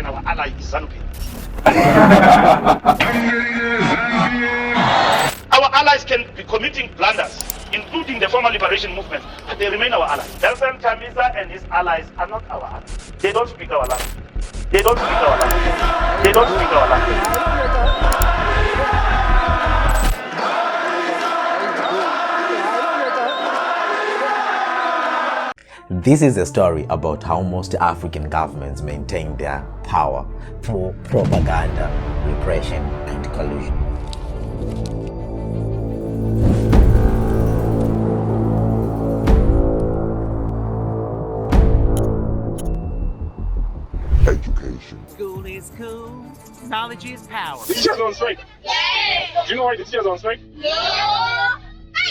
and our ally is ZANU-PF. Our allies can be committing blunders, including the former liberation movement, but they remain our allies. Nelson Chamisa and his allies are not our allies. They don't speak our language. They don't speak our language. They don't speak our language. This is a story about how most African governments maintain their power through propaganda, repression, and collusion. Education. School is cool. Knowledge is power. The teachers are on strike. Yeah. Do you know why the teachers are on strike? No.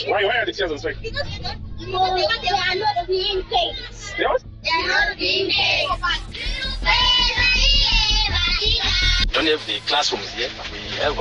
Why are the teachers on strike? Because they are not being paid. They what? They are not being paid. Don't have the classrooms here. We have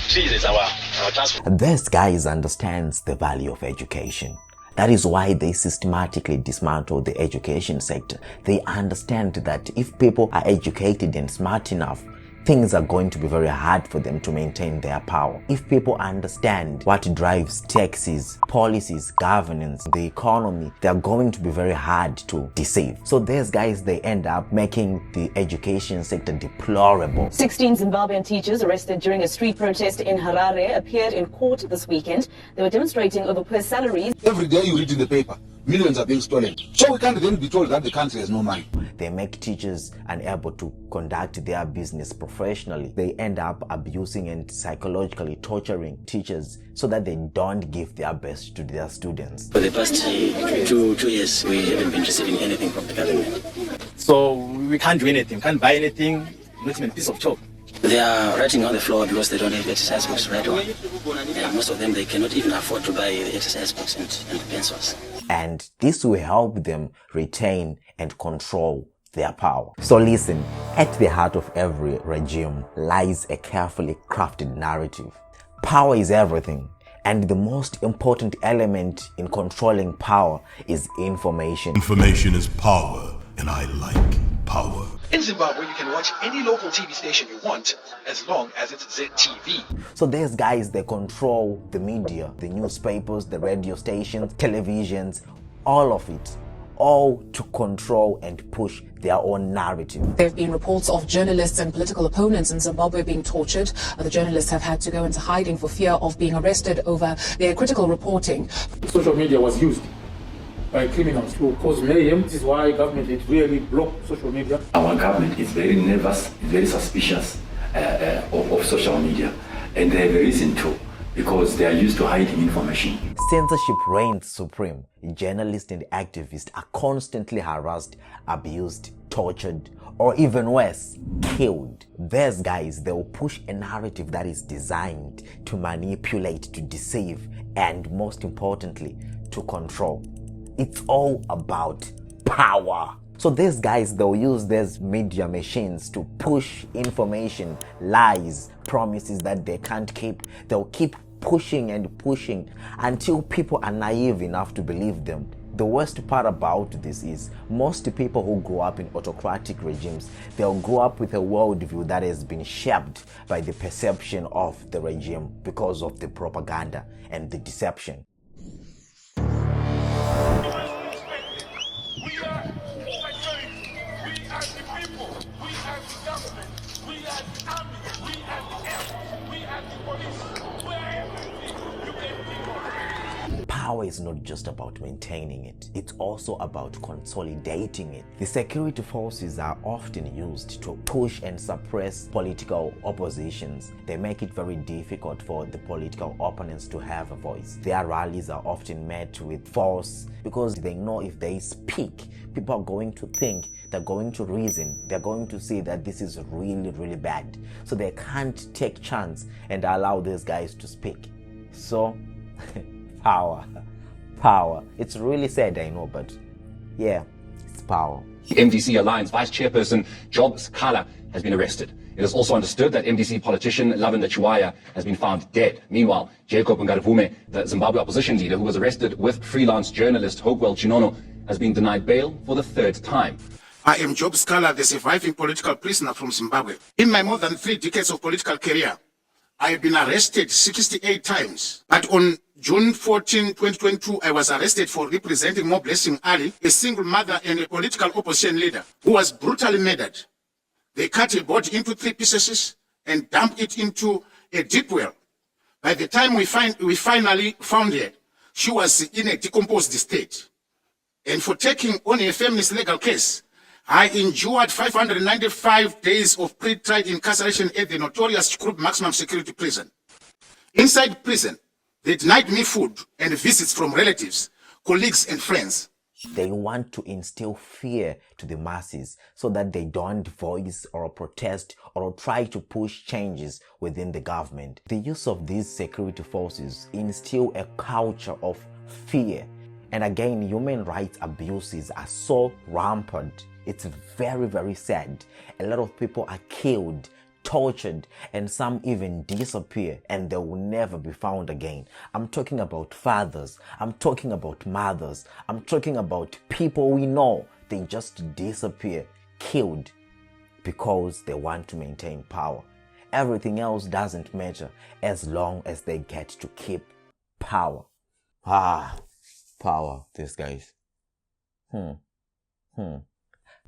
trees as our classroom. These guys understands the value of education. That is why they systematically dismantle the education sector. They understand that if people are educated and smart enough, things are going to be very hard for them to maintain their power. If people understand what drives taxes, policies, governance, the economy, they're going to be very hard to deceive. So these guys, they end up making the education sector deplorable. 16 Zimbabwean teachers arrested during a street protest in Harare appeared in court this weekend. They were demonstrating over poor salaries. Every day you read in the paper, millions are being stolen. So we can't then be told that the country has no money. They make teachers unable to conduct their business professionally. They end up abusing and psychologically torturing teachers so that they don't give their best to their students. For the past two years, we haven't been receiving anything from the government. So we can't do anything, can't buy anything, not even a piece of chalk. They are writing on the floor because they don't have exercise books to write on. And most of them, they cannot even afford to buy the exercise books and pencils. And this will help them retain and control their power. So listen, at the heart of every regime lies a carefully crafted narrative. Power is everything, and the most important element in controlling power is information. Information is power, and I like power. In Zimbabwe, you can watch any local TV station you want, as long as it's ZTV. So these guys, they control the media, the newspapers, the radio stations, televisions, all of it, all to control and push their own narrative. There have been reports of journalists and political opponents in Zimbabwe being tortured. The journalists have had to go into hiding for fear of being arrested over their critical reporting. Social media was used by criminals to cause mayhem. This is why government had really blocked social media. Our government is very nervous, very suspicious of social media, and they have a reason to, because they are used to hiding information. Censorship reigns supreme. Journalists and activists are constantly harassed, abused, tortured, or even worse, killed. These guys, they will push a narrative that is designed to manipulate, to deceive, and most importantly, to control. It's all about power. So these guys, they'll use these media machines to push information, lies, promises that they can't keep. They'll keep pushing and pushing until people are naive enough to believe them. The worst part about this is most people who grow up in autocratic regimes, they'll grow up with a worldview that has been shaped by the perception of the regime because of the propaganda and the deception. Power is not just about maintaining it, it's also about consolidating it. The security forces are often used to push and suppress political oppositions. They make it very difficult for the political opponents to have a voice. Their rallies are often met with force because they know if they speak, people are going to think, they're going to reason, they're going to see that this is really, really bad. So they can't take chance and allow these guys to speak. So, power. It's really sad, I know, but yeah, it's power. MDC Alliance Vice Chairperson Job Skhala has been arrested. It is also understood that MDC politician Lavender Chiwaya has been found dead. Meanwhile, Jacob Ngarivume, the Zimbabwe opposition leader who was arrested with freelance journalist Hopewell Chinono, has been denied bail for the third time. I am Job Scala, the surviving political prisoner from Zimbabwe. In my more than 3 decades of political career, I have been arrested 68 times. But on June 14, 2022, I was arrested for representing Mo Blessing Ali, a single mother and a political opposition leader who was brutally murdered. They cut a body into 3 pieces and dumped it into a deep well. By the time we finally found her, she was in a decomposed state. And for taking on a feminist legal case, I endured 595 days of pre-trial incarceration at the notorious Group maximum security prison. Inside prison, they denied me food and visits from relatives, colleagues, and friends. They want to instill fear to the masses so that they don't voice or protest or try to push changes within the government. The use of these security forces instill a culture of fear. And again, human rights abuses are so rampant. It's very, very sad. A lot of people are killed, tortured, and some even disappear and they will never be found again. I'm talking about fathers, I'm talking about mothers, I'm talking about people we know. They just disappear, killed, because they want to maintain power. Everything else doesn't matter as long as they get to keep power. Power, these guys.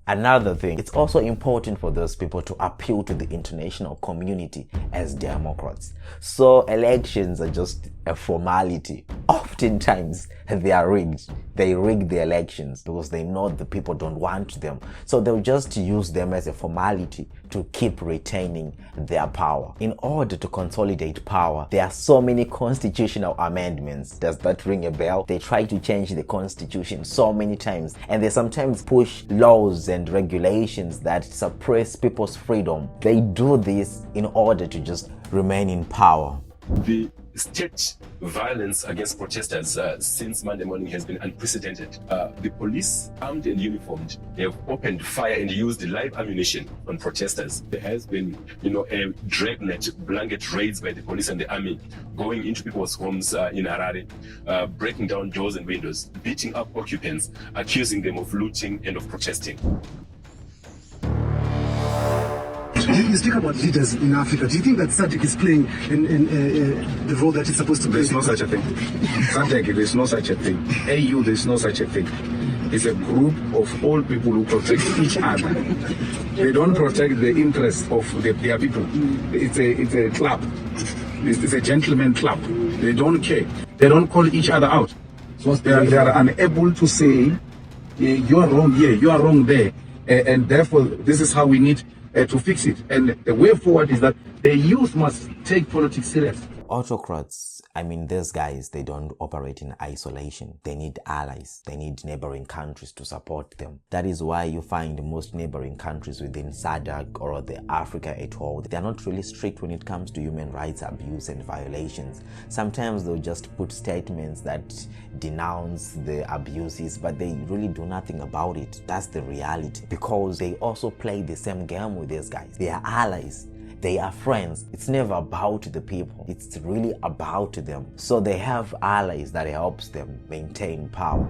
Another thing, it's also important for those people to appeal to the international community as Democrats. So elections are just a formality. Oftentimes, they are rigged. They rig the elections because they know the people don't want them. So they'll just use them as a formality to keep retaining their power. In order to consolidate power, there are so many constitutional amendments. Does that ring a bell? They try to change the constitution so many times, and they sometimes push laws and regulations that suppress people's freedom. They do this in order to just remain in power. The state violence against protesters since Monday morning has been unprecedented. The police, armed and uniformed, they have opened fire and used live ammunition on protesters. There has been, a dragnet blanket raids by the police and the army going into people's homes in Harare, breaking down doors and windows, beating up occupants, accusing them of looting and of protesting. You speak about leaders in Africa. Do you think that SADC is playing the role that it's supposed to play? There's no such a thing. SADC, there's no such a thing. AU, there's no such a thing. It's a group of all people who protect each other. They don't protect the interests of their people. It's a club. It's a gentleman club. They don't care. They don't call each other out. So they are unable to say, you are wrong here, you are wrong there. And therefore, this is how we need to fix it. And the way forward is that the youth must take politics serious. Autocrats, these guys, they don't operate in isolation. They need allies. They need neighboring countries to support them. That is why you find most neighboring countries within SADC or the Africa at all, they're not really strict when it comes to human rights abuse and violations. Sometimes they'll just put statements that denounce the abuses, but they really do nothing about it. That's the reality, because they also play the same game with these guys. They are allies. They are friends. It's never about the people. It's really about them. So they have allies that helps them maintain power.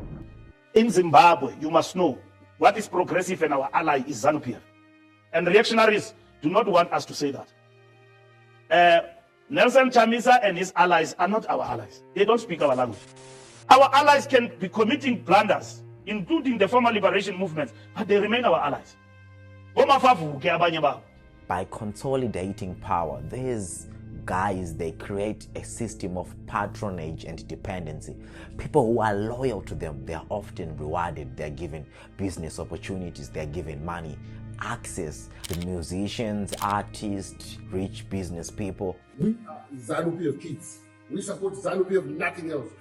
In Zimbabwe, you must know what is progressive and our ally is ZANU-PF. And reactionaries do not want us to say that. Nelson Chamisa and his allies are not our allies. They don't speak our language. Our allies can be committing blunders, including the former liberation movements, but they remain our allies. By consolidating power, these guys, they create a system of patronage and dependency. People who are loyal to them, they are often rewarded. They're given business opportunities, they're given money, access. The musicians, artists, rich business people. We are ZANU-PF kids. We support ZANU-PF, nothing else.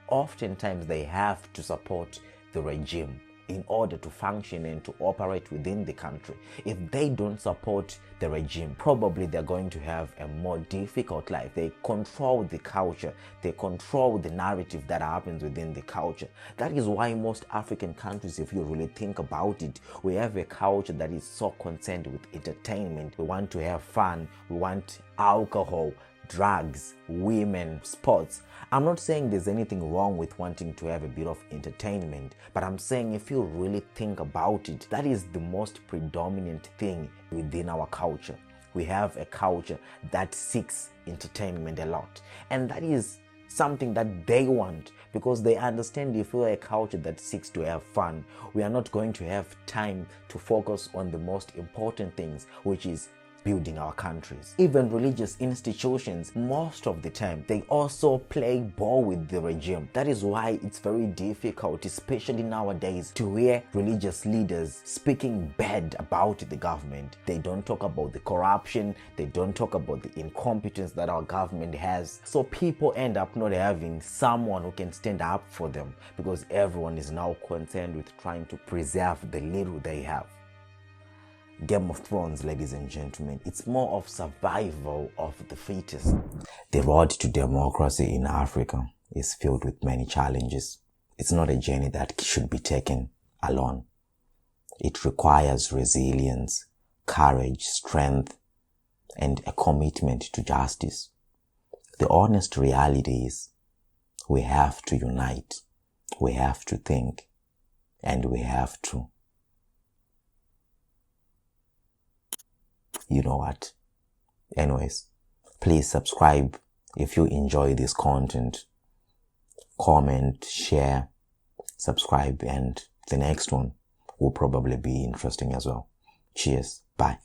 Oftentimes they have to support the regime in order to function and to operate within the country. If they don't support the regime, probably they're going to have a more difficult life. They control the culture, they control the narrative that happens within the culture. That is why most African countries, if you really think about it, we have a culture that is so concerned with entertainment. We want to have fun, we want alcohol, drugs, women, sports. I'm not saying there's anything wrong with wanting to have a bit of entertainment, but I'm saying if you really think about it, that is the most predominant thing within our culture. We have a culture that seeks entertainment a lot, and that is something that they want, because they understand if we're a culture that seeks to have fun, we are not going to have time to focus on the most important things, which is building our countries. Even religious institutions, most of the time, they also play ball with the regime. That is why it's very difficult, especially nowadays, to hear religious leaders speaking bad about the government. They don't talk about the corruption, they don't talk about the incompetence that our government has. So people end up not having someone who can stand up for them, because everyone is now concerned with trying to preserve the little they have. Game of Thrones, ladies and gentlemen, it's more of survival of the fittest. The road to democracy in Africa is filled with many challenges. It's not a journey that should be taken alone. It requires resilience, courage, strength, and a commitment to justice. The honest reality is we have to unite, we have to think, and we have to. You know what? Anyways, please subscribe if you enjoy this content. Comment, share, subscribe, and the next one will probably be interesting as well. Cheers. Bye.